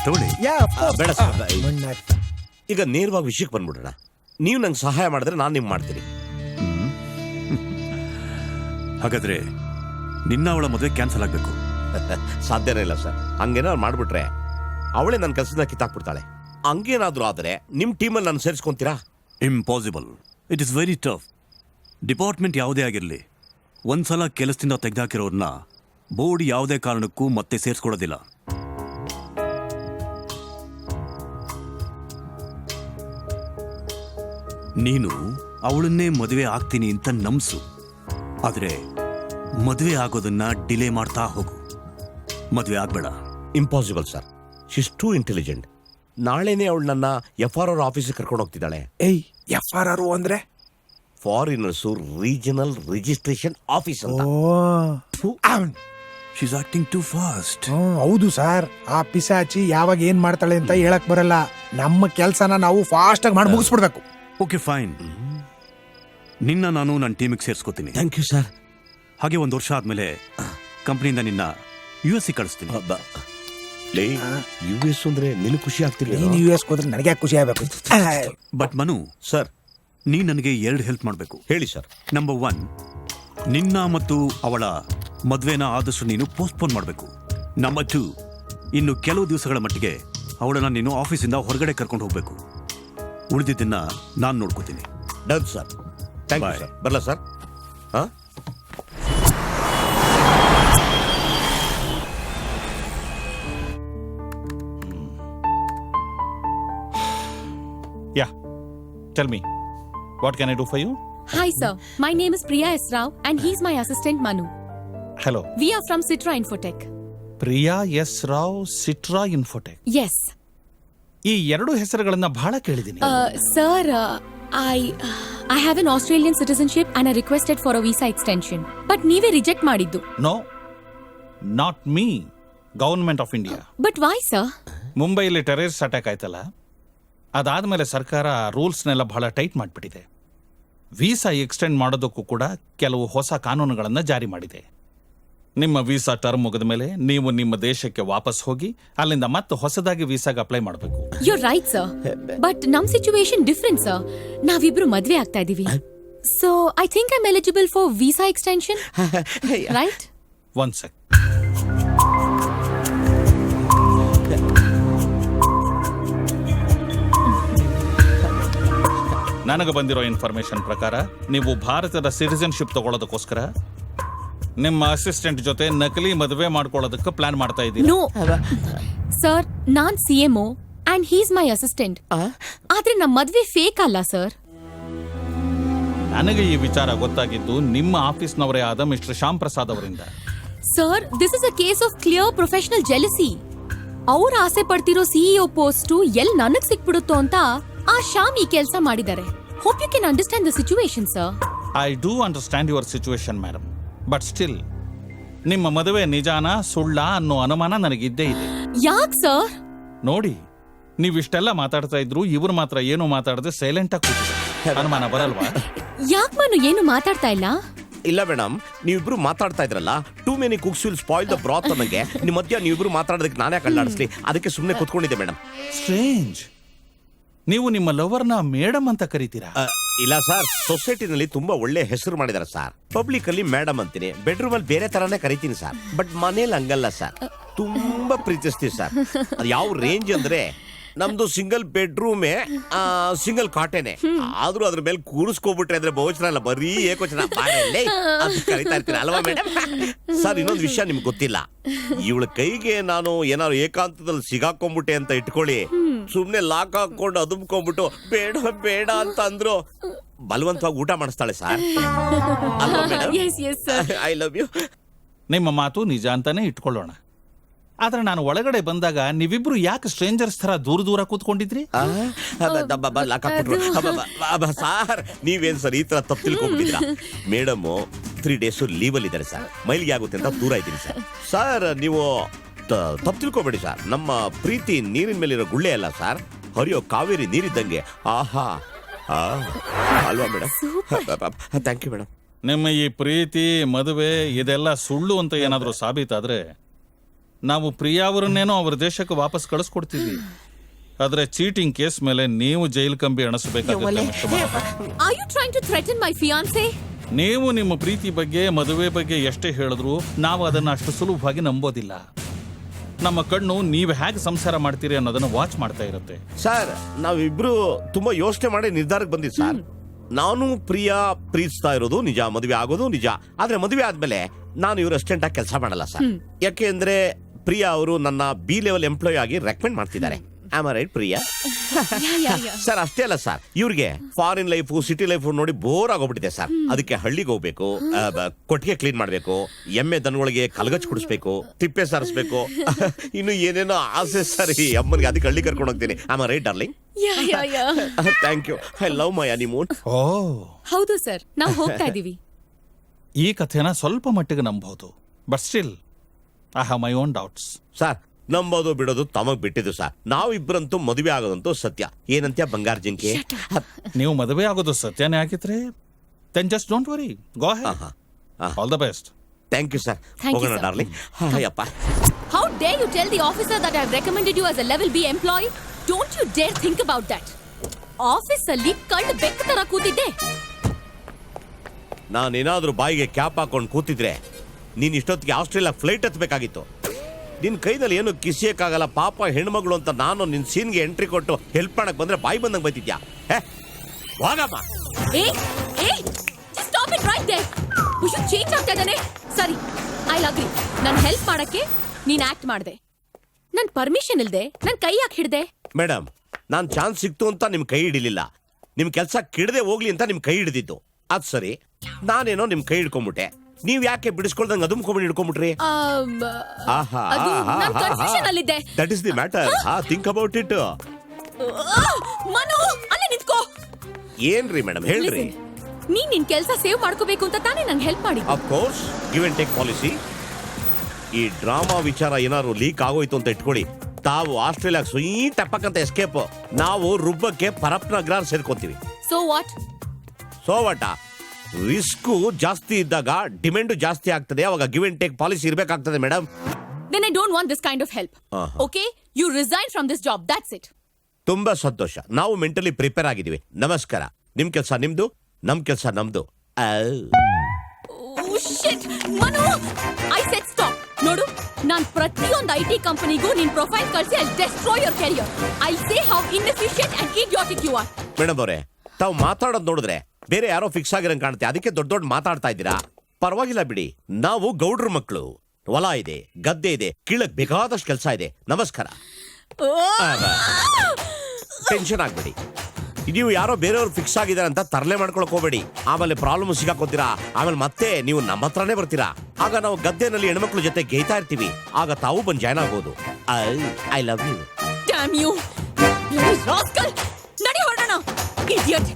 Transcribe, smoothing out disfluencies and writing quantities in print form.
ತಗೊಳ್ಳಿ. ಬೇಡ ಸರ್. ಈಗ ನೇರವಾಗಿ ವಿಷಯಕ್ಕೆ ಬಂದ್ಬಿಡೋಣ. ನೀವು ನಂಗೆ ಸಹಾಯ ಮಾಡಿದ್ರೆ ನಾನು ನಿಮ್ಗೆ ಮಾಡ್ತೀನಿ. ಹಾಗಾದ್ರೆ ನಿನ್ನ ಅವಳ ಮದುವೆ ಕ್ಯಾನ್ಸಲ್ ಆಗಬೇಕು. ಸಾಧ್ಯನೇ ಇಲ್ಲ ಸರ್. ಹಂಗೇನಾದ್ರು ಮಾಡ್ಬಿಟ್ರೆ ಅವಳೇ ನನ್ನ ಕೆಲಸನ ಕಿತ್ತಾಕ್ಬಿಡ್ತಾಳೆ. ಹಂಗೇನಾದ್ರೂ ಆದರೆ ನಿಮ್ಮ ಟೀಮಲ್ಲಿ ನಾನು ಸೇರಿಸ್ಕೊಂತೀರಾ? Impossible. It is very tough. Department ಯಾವುದೇ ಆಗಿರಲಿ, ಒಂದ್ಸಲ ಕೆಲಸದಿಂದ ತೆಗೆದಾಕಿರೋರ್ನ ಬೋರ್ಡ್ ಯಾವುದೇ ಕಾರಣಕ್ಕೂ ಮತ್ತೆ ಸೇರಿಸ್ಕೊಡೋದಿಲ್ಲ. ನೀನು ಅವಳನ್ನೇ ಮದುವೆ ಆಗ್ತೀನಿ ಅಂತ ನಂಬಿಸು. ಆದರೆ ಮದುವೆ ಆಗೋದನ್ನ ಡಿಲೇ ಮಾಡ್ತಾ ಹೋಗು. ಮದುವೆ ಆಗ್ಬೇಡ. Impossible sir. She's too intelligent. ನಾಳೆನೇ ಅವಳು ನನ್ನ FRR ಆಫೀಸಿಗೆ ಕರ್ಕೊಂಡು ಹೋಗ್ತಿದ್ದಾಳೆ. FRR ಅಂದ್ರೆ ಫಾರಿನರ್ಸು ರೀಜನಲ್ ರಿಜಿಸ್ಟ್ರೇಷನ್ ಆಫೀಸ್ ಅಂತ. She is acting too fast. ಹೌದು ಸರ್. ಆ ಪಿಸಾಚಿ ಯಾವಾಗ ಏನ್ ಮಾಡ್ತಾಳೆ ಅಂತ ಹೇಳಕ್ ಬರಲ್ಲ. ನಮ್ಮ ಕೆಲ್ಸನ ನಾವು ಫಾಸ್ಟ್ ಆಗಿ ಮಾಡಿ ಮುಗಿಸ್ಬಿಡ್ಬೇಕು. Okay fine. ನಿನ್ನ ನಾನು ನನ್ನ ಟೀಮಿಗೆ ಸೇರಿಸ್ಕೋತೀನಿ. Thank you sir. ಹಾಗೆ 1 ವರ್ಷ ಆದ್ಮೇಲೆ ಕಂಪ್ನಿಯಿಂದ ನಿನ್ನ US ಕಳಿಸ್ತೀನಿ. US ಅಂದ್ರೆ ನಿನಗೆ ಖುಷಿ ಆಗ್ತಿಲ್ಲ? ನೀನು US ಹೋದ್ರೆ ನನಗೆ ಖುಷಿ ಆಗ್ಬೇಕು. ಬಟ್ ಮನು ಸರ್, ನೀ ನನಗೆ 2 ಹೆಲ್ಪ್ ಮಾಡಬೇಕು. ಹೇಳಿ ಸರ್. ನಂಬರ್ 1, ನಿನ್ನ ಮತ್ತು ಅವಳ ಮದುವೆನ ಆದಷ್ಟು ನೀನು ಪೋಸ್ಟ್ಪೋನ್ ಮಾಡಬೇಕು. ನಂಬರ್ 2, ಇನ್ನು ಕೆಲವು ದಿವಸಗಳ ಮಟ್ಟಿಗೆ ಅವಳನ್ನ ನೀನು ಆಫೀಸಿಂದ ಹೊರಗಡೆ ಕರ್ಕೊಂಡು ಹೋಗ್ಬೇಕು. ಉಳಿದಿದ್ದನ್ನ ನಾನು ನೋಡ್ಕೋತೀನಿ. Done sir. Thank you sir. ಬರಲ್ಲ ಸರ್. ಹಾಂ, Yeah. Tell me, what can I do for you? Hi sir, my name is Priya S. Rao and he's my assistant Manu. Hello. We are from Citra Infotech. Priya S. Rao, Citra Infotech. Yes. ಈ 2 ಹೆಸರುಗಳನ್ನ ಬಹಳ ಕೇಳಿದ್ದೀನಿ. Sir, I have an Australian citizenship and I requested for a visa extension. But ನೀವೇ reject ಮಾಡಿದ್ದು. No, not me. Government of India. But why sir? ಮುಂಬೈಲಿ terrorist attack ಆಯ್ತಲ್ಲ, ಅದಾದ್ಮೇಲೆ ಸರ್ಕಾರ ರೂಲ್ಸ್ನೆಲ್ಲ ಬಹಳ ಟೈಟ್ ಮಾಡಿಬಿಟ್ಟಿದೆ. ವೀಸಾ ಎಕ್ಸ್ಟೆಂಡ್ ಮಾಡೋದಕ್ಕೂ ಕೂಡ ಕೆಲವು ಹೊಸ ಕಾನೂನುಗಳನ್ನು ಜಾರಿ ಮಾಡಿದೆ. ನಿಮ್ಮ ವೀಸಾ ಟರ್ಮ್ ಮುಗಿದ ಮೇಲೆ ನೀವು ನಿಮ್ಮ ದೇಶಕ್ಕೆ ವಾಪಸ್ ಹೋಗಿ ಅಲ್ಲಿಂದ ಮತ್ತೆ ಹೊಸದಾಗಿ ವೀಸಾಗೆ ಅಪ್ಲೈ ಮಾಡಬೇಕು. You're right sir. But ನಮ್ ಸಿಚುವೇಶನ್ ಡಿಫರೆಂಟ್ sir. ನಾವಿಬ್ರು ಮದ್ವೆ ಆಗ್ತಾ ಇದೀವಿ. So I think I'm eligible for visa extension. Right? One sec. ನನಗೆ ಬಂದಿರೋ ಇನ್ಫಾರ್ಮೇಶನ್ ಪ್ರಕಾರ ನೀವು ಭಾರತದ ಸಿಟಿಜನ್ಶಿಪ್ ತಗೊಳ್ಳೋದಕ್ಕೋಸ್ಕರ ನಿಮ್ಮ ಅಸಿಸ್ಟೆಂಟ್ ಜೊತೆ ನಕಲಿ ಮದುವೆ ಮಾಡ್ಕೊಳ್ಳೋದಕ್ಕೆ ಪ್ಲಾನ್ ಮಾಡ್ತಾ ಇದ್ದೀರಿ. No. Sir, non CMO and he's my assistant. ಆದ್ರೆ ನಮ್ಮ ಮದ್ವೆ ಫೇಕ್ ಅಲ್ಲ ಸರ್. ನನಗೆ ಈ ವಿಚಾರ ಗೊತ್ತಾಗಿದ್ದು ನಿಮ್ಮ ಆಫೀಸ್ನವರೇ ಆದ ಮಿಸ್ಟರ್ ಶ್ಯಾಮ್ ಪ್ರಸಾದ್ ಅವರಿಂದ. Sir, this is a case of clear professional jealousy. ಅವ್ರ ಆಸೆ ಪಡ್ತಿರೋ CEO ಪೋಸ್ಟು ಎಲ್ ನನಗ್ ಸಿಕ್ಬಿಡುತ್ತೋ ಅಂತ ಆ ಶ್ಯಾಮ್ ಈ ಕೆಲಸ ಮಾಡಿದ್ದಾರೆ. Hope you can understand the situation sir. I do understand your situation madam, but still ನಿಮ್ಮ ಮದುವೆ ನಿಜಾನ ಸುಳ್ಳ ಅನ್ನೋ ಅನುಮಾನ ನನಗಿದ್ದೇ ಇದೆ. ಯಾಕ್ ಸರ್? ನೋಡಿ, ನೀವಿಷ್ಟೆಲ್ಲ ಮಾತಾಡ್ತಾ ಇದ್ರು ಇವ್ರು ಮಾತ್ರ ಏನು ಮಾತಾಡದೆ ಸೈಲೆಂಟ್ ಆಗಿ ಕೂತಿದ್ದಾರೆ. ಅನುಮಾನ ಬರಲ್ವಾ? ಯಾಕ್ ಮನು ಏನು ಮಾತಾಡ್ತಾ ಇಲ್ಲ? ಇಲ್ಲ ಮೇಡಮ್, ನೀವಿಬ್ರು ಮಾತಾಡ್ತಾ ಇದ್ರಲ್ಲ, too many cooks will spoil the ಬ್ರಾತ್ ಅನ್ನಂಗೆ ನಿಮ್ಮ ಮಧ್ಯ ನೀವಿಬ್ರು ಮಾತಾಡೋದಕ್ಕೆ ನಾನೇ ಕಳ್ಳಾಡಿಸ್ಲಿ, ಅದಕ್ಕೆ ಸುಮ್ಮನೆ ಕೂತ್ಕೊಂಡಿದ್ದೆ ಮೇಡಮ್. ಸ್ಟ್ರೇಂಜ್, ನೀವು ನಿಮ್ಮ ಲವರ್ನ ಮೇಡಮ್ ಅಂತ ಕರಿತೀರಾ? ಇಲ್ಲ ಸರ್, ಸೊಸೈಟಿನಲ್ಲಿ ತುಂಬಾ ಒಳ್ಳೆ ಹೆಸರು ಮಾಡಿದಾರೆ ಸರ್. ಪಬ್ಲಿಕ್ ಅಲ್ಲಿ ಮೇಡಮ್ ಅಂತೀನಿ, ಬೆಡ್ರೂಮ್ ಅಲ್ಲಿ ಬೇರೆ ತರಾನೇ ಕರಿತೀನಿ ಸರ್. ಬಟ್ ಮನೇಲಿ ಹಂಗಲ್ಲ ಸರ್, ತುಂಬಾ ಪ್ರೀತಿಸ್ತೀವಿ ಸರ್. ಅದು ಯಾವ ರೇಂಜ್ ಅಂದ್ರೆ ನಮ್ದು ಸಿಂಗಲ್ ಬೆಡ್ರೂಮೇ, ಸಿಂಗಲ್ ಕಾಟೇನೆ. ಆದ್ರೂ ಅದ್ರ ಮೇಲೆ ಕೂರಿಸ್ಕೋಬಿಟ್ರೆ ಅಂದ್ರೆ ಬಹುವಚನ ಅಲ್ಲ, ಬರೀ ಏಕವಚನ ಅಂತ ಕರಿತಾ ಇರ್ತೀನಿ ಅಲ್ವಾ ಮೇಡಮ್? ಸರ್, ಇನ್ನೊಂದು ವಿಷಯ ನಿಮ್ಗೆ ಗೊತ್ತಿಲ್ಲ. ಇವಳ ಕೈಗೆ ನಾನು ಏನಾದ್ರು ಏಕಾಂತದಲ್ಲಿ ಸಿಗಾಕೊಂಡ್ಬಿಟ್ಟೆ ಅಂತ ಇಟ್ಕೊಳ್ಳಿ, ಸುಮ್ನೆ ಲಾಕ್ ಹಾಕೊಂಡು ಅದುಮ್ಕೊಂಡ್ಬಿಟ್ಟು ಬೇಡ ಬೇಡ ಅಂತ ಅಂದ್ರು ಬಲವಂತವಾಗಿ ಊಟ ಮಾಡಿಸ್ತಾಳೆ ಸರ್. ಅಲ್ವಾ ಮೇಡಮ್? I love you. ನಿಮ್ಮ ಮಾತು ನಿಜ ಅಂತಾನೆ ಇಟ್ಕೊಳ್ಳೋಣ. ಆದ್ರೆ ನಾನು ಒಳಗಡೆ ಬಂದಾಗ ನೀವಿಬ್ರು ಯಾಕೆ ಸ್ಟ್ರೇಂಜರ್ಸ್ ತರ ದೂರ ದೂರ ಕೂತ್ಕೊಂಡಿದ್ರಿ? ಸಾರ್, ನೀವೇನ್ ಸರ್ ಈ ತರ ತಪ್ಪು ತಿಳ್ಕೊಂಡ್ಬಿಟ್ಟಿದ್ರ? ಮೇಡಮ್ 3 days ಲೀವ್ ಅಲ್ಲಿ ಇದ್ದಾರೆ ಸರ್, ಮೈಲಿಗೆ ಆಗುತ್ತೆ ಅಂತ ದೂರ ಇದ್ದೀನಿ ಸರ್. ಸರ್, ನೀವು ತಪ್ಪು ತಿಳ್ಕೊಬೇಡಿ ಸರ್. ನಮ್ಮ ಪ್ರೀತಿ ನೀರಿನ ಮೇಲಿರೋ ಗುಳ್ಳೆ ಅಲ್ಲ ಸರ್, ಹರಿಯೋ ಕಾವೇರಿ ನೀರಿದ್ದಂಗೆ. ಆಹಾ, ಅಲ್ವಾ ಮೇಡಮ್? Thank you madam. ನಿಮ್ಮ ಈ ಪ್ರೀತಿ ಮದುವೆ ಇದೆಲ್ಲ ಸುಳ್ಳು ಅಂತ ಏನಾದ್ರೂ ಸಾಬೀತಾದ್ರೆ ನಾವು ಪ್ರಿಯಾ ಅವರನ್ನೇನೋ ಅವ್ರ ದೇಶಕ್ಕೆ ವಾಪಸ್ ಕಳಿಸ್ಕೊಡ್ತೀವಿ. ಆದ್ರೆ ಚೀಟಿಂಗ್ ಕೇಸ್ ಮೇಲೆ ನೀವು ಜೈಲು ಕಂಬಿ ಅಣಿಸಬೇಕಾಗುತ್ತೆ mister Madhava. Are you trying to threaten my fiancé? ನೀವು ನಿಮ್ಮ ಪ್ರೀತಿ ಬಗ್ಗೆ ಮದುವೆ ಬಗ್ಗೆ ಎಷ್ಟೇ ಹೇಳಿದ್ರು ನಾವು ಅದನ್ನ ಅಷ್ಟು ಸುಲಭವಾಗಿ ನಂಬೋದಿಲ್ಲ. ನಮ್ಮ ಕಣ್ಣು ನೀವು ಹೇಗೆ ಸಂಸಾರ ಮಾಡ್ತೀರಿ ಅನ್ನೋದನ್ನ ವಾಚ್ ಮಾಡ್ತಾ ಇರುತ್ತೆ. ಸರ್ ನಾವಿಬ್ರು ತುಂಬಾ ಯೋಚನೆ ಮಾಡಿ ನಿರ್ಧಾರಕ್ಕೆ ಬಂದಿದ್ದು ಸರ್. ನಾನು ಪ್ರಿಯಾ ಪ್ರೀತಿಸ್ತಾ ಇರೋದು ನಿಜ, ಮದುವೆ ಆಗೋದು ನಿಜ. ಆದ್ರೆ ಮದುವೆ ಆದ್ಮೇಲೆ ನಾನು ಇವ್ರ ಅಸಿಸ್ಟೆಂಟ್ ಆಗಿ ಕೆಲಸ ಮಾಡಲ್ಲ ಸರ್. ಯಾಕೆ ಅಂದ್ರೆ ಪ್ರಿಯಾ ಅವರು ನನ್ನ ಬಿ ಲೆವೆಲ್ ಎಂಪ್ಲಾಯ್ ಆಗಿ ರೆಕಮೆಂಡ್ ಮಾಡ್ತಿದ್ದಾರೆ. Am I right Priya? Sir ಅಷ್ಟೇ ಅಲ್ಲ ಸರ್, ಇವ್ರಿಗೆ ಫಾರಿನ್ ಲೈಫ್ ಸಿಟಿ ಲೈಫ್ ನೋಡಿ ಬೋರ್ ಆಗೋಗ್ಬಿಟ್ಟಿದೆ ಸರ್. ಅದಕ್ಕೆ ಹಳ್ಳಿಗೆ ಹೋಗ್ಬೇಕು, ಕೊಟ್ಟಿಗೆ ಕ್ಲೀನ್ ಮಾಡ್ಬೇಕು, ಎಮ್ಮೆ ದನಗಳಿಗೆ ಕಲ್ಗಚ್ ಕುಡಿಸ್ಬೇಕು, ತಿಪ್ಪೆ ಸಾರಿಸ್ಬೇಕು, ಇನ್ನು ಏನೇನೋ ಆಸೆ ಸರ್ ಈ ಅಮ್ಮನಿಗೆ. ಅದಕ್ಕೆ ಹಳ್ಳಿ ಕರ್ಕೊಂಡು ಹೋಗ್ತೀನಿ. Am I right darling? Thank you. I love my honeymoon. Oh, ಹೌದು ಸರ್, ನಾವು ಹೋಗ್ತಾ ಇದೀವಿ. ಈ ಕಥೆನ ಸ್ವಲ್ಪ ಮಟ್ಟಿಗೆ ನಂಬಹುದು, but still I have my own doubts. Sir ನಂಬೋದು ಬಿಡೋದು ತಮಗ್ ಬಿಟ್ಟಿದ್ದು ಸರ್. ನಾವಿಬ್ರಂತೂ ಮದುವೆ ಆಗೋದಂತೂ ಸತ್ಯ. ಏನಂತ್ಯ ಬಂಗಾರ ಜಿಂಕೆ? ನೀವು ಮದುವೆ ಆಗೋದು ಸತ್ಯನೇ ಆಗಿದ್ರೆ then just don't worry, go ahead. All the best. Thank you sir. Thank you, ಹೋಗೋಣ sir. Darling. Ayyappa. How dare you tell the officer that I have recommended you as a level B employee? Don't you dare think about that. Office ಅಲ್ಲಿ ಕಳ್ಳ ಬೆಕ್ಕ ತರ ಕೂತಿದ್ದೆ. ನಾನೇನಾದ್ರೂ ಬಾಯಿಗೆ cap ಹಾಕೊಂಡು ಕೂತಿದ್ರೆ ನೀನ್ ಇಷ್ಟೊತ್ತಿಗೆ ಆಸ್ಟ್ರೇಲಿಯಾ ಫ್ಲೈಟ್ ಹತ್ಬೇಕಾಗಿತ್ತು. ನಿನ್ ಕೈದಲ್ಲಿ ಏನು ಕಿಸಿಯಕ್ಕಾಗಲ್ಲ, ಪಾಪ ಹೆಣ್ಮಗಳು ಅಂತ ನಾನು ನಿನ್ ಸೀನ್ಗೆ ಎಂಟ್ರಿ ಕೊಟ್ಟು ಹೆಲ್ಪ್ ಮಾಡಕ್ ಬಂದ್ರೆ ಬಾಯಿ ಬಂದಂಗ್ ಬೈತಿದ್ಯಾ? ಹೋಗಮ್ಮ. Just stop it right there. You should change ಆಗ್ತಾ ಇದ್ದಾನೆ. ಸರಿ, I'll agree. ನಾನು ಹೆಲ್ಪ್ ಮಾಡಕ್ಕೆ ನೀನ್ ಆಕ್ಟ್ ಮಾಡ್ದೆ. ನನ್ ಪರ್ಮಿಷನ್ ಇಲ್ದೆ ನನ್ ಕೈ ಯಾಕೆ ಹಿಡ್ದೆ? ಮೇಡಮ್, ನಾನ್ ಚಾನ್ಸ್ ಸಿಕ್ತು ಅಂತ ನಿಮ್ ಕೈ ಹಿಡಿಲಿಲ್ಲ. ನಿಮ್ ಕೆಲ್ಸ ಕೆಡದೆ ಹೋಗ್ಲಿ ಅಂತ ನಿಮ್ ಕೈ ಹಿಡಿದಿದ್ದು. ಅದ್ ಸರಿ, ನಾನೇನೋ ನಿಮ್ ಕೈ ಹಿಡ್ಕೊಂಡ್ಬಿಟ್ಟೆ. ನೀವ್ ಯಾಕೆ ಬಿಡಿಸ್ಕೊಳ್ದಂಗ ಅದುಮ್ಕೊಂಡ್ಬಿಟ್ಟು ಹಿಡ್ಕೊಂಡ್ಬಿಟ್ರಿ? ಅದು ನಾನು ಕನ್ಫ್ಯೂಷನ್ ಅಲ್ಲಿದ್ದೆ. That is the matter. Think about it. Manu, ಅಲ್ಲೇ ನಿಂತ್ಕೋ. ಏನ್ರಿ ಮೇಡಮ್ ಹೇಳ್ರಿ? ನೀನ್ ನಿನ್ ಕೆಲ್ಸ ಸೇವ್ ಮಾಡ್ಕೋಬೇಕು ಅಂತ ತಾನೇ ನಂಗೆ ಹೆಲ್ಪ್ ಮಾಡಿದ್ದು. Of course, give and take policy. ಈ ಡ್ರಾಮಾ ವಿಚಾರ ಏನಾದ್ರು ಲೀಕ್ ಆಗೋಯ್ತು ಅಂತ ಇಟ್ಕೊಳ್ಳಿ, ತಾವು ಆಸ್ಟ್ರೇಲಿಯಾ ಸ್ವೀಟ್ ಟಪ್ಪಕ್ಕಂತ ಎಸ್ಕೇಪ್, ನಾವು ರುಬ್ಬಕ್ಕೆ ಪರಪ್ನಗರ ಸೇರ್ಕೊಂತೀವಿ. So what? ರಿಸ್ಕ್ ಜಾಸ್ತಿ ಇದ್ದಾಗ ಡಿಮ್ಯಾಂಡ್ ಜಾಸ್ತಿ ಆಗ್ತದೆ. ಅವಾಗ ಗಿವ್ ಅಂಡ್ ಟೇಕ್ ಪಾಲಿಸಿ ಇರಬೇಕಾಗ್ತದೆ madam. Then I don't want this kind of help. Okay? You resign from this job. That's it. ತುಂಬಾ ಸಂತೋಷ. ನಾವು ಮೆಂಟಲಿ ಪ್ರಿಪೇರ್ ಆಗಿದ್ದೀವಿ. ನಮಸ್ಕಾರ. ನಿಮ್ ಕೆಲಸ ನಿಮ್ದು, ನಮ್ ಕೆಲಸ ನಮ್ದು. Oh shit! Manu! I said stop. ನೋಡು, ನಾನ್ ಪ್ರತಿಯೊಂದು IT ಕಂಪನಿಗೂ ನಿನ್ ಪ್ರೊಫೈಲ್ ಕಳಿಸಿ I'll destroy your career. I'll say how inefficient and idiotic you are. Madam ಅವರೇ, ತಾವು ಮಾತಾಡೋದು ನೋಡಿದ್ರೆ ಬೇರೆ ಯಾರೋ ಫಿಕ್ಸ್ ಆಗಿರಂಗ್ ಕಾಣುತ್ತೆ. ಅದಕ್ಕೆ ದೊಡ್ಡ ದೊಡ್ಡ ಮಾತಾಡ್ತಾ ಇದ್ದೀರಾ. ಪರವಾಗಿಲ್ಲ ಬಿಡಿ, ನಾವು ಗೌಡ್ರ ಮಕ್ಕಳು. ಹೊಲ ಇದೆ, ಗದ್ದೆ ಇದೆ, ಕೀಳಕ್ ಬೇಕಾದಷ್ಟು ಕೆಲಸ ಇದೆ. ನಮಸ್ಕಾರ. ಟೆನ್ಷನ್ ಆಗ್ಬೇಡಿ. ನೀವು ಯಾರೋ ಬೇರೆಯವ್ರು ಫಿಕ್ಸ್ ಆಗಿದ್ದಾರೆ ಅಂತ ತರಲೆ ಮಾಡ್ಕೊಳಕ್ ಹೋಗ್ಬೇಡಿ. ಆಮೇಲೆ ಪ್ರಾಬ್ಲಮ್ ಸಿಗಾಕೋತೀರಾ. ಆಮೇಲೆ ಮತ್ತೆ ನೀವು ನಮ್ಮ ಹತ್ರನೇ ಬರ್ತೀರಾ. ಆಗ ನಾವು ಗದ್ದೆನಲ್ಲಿ ಹೆಣ್ಮಕ್ಳ ಜೊತೆ ಗೇಯ್ತಾ ಇರ್ತೀವಿ. ಆಗ ತಾವು ಬಂದು ಜಾಯ್ನ್ ಆಗ್ಬೋದು. I love you. Damn you! You rascal! ನಡಿ ಹೊರಡೋಣ. Idiot!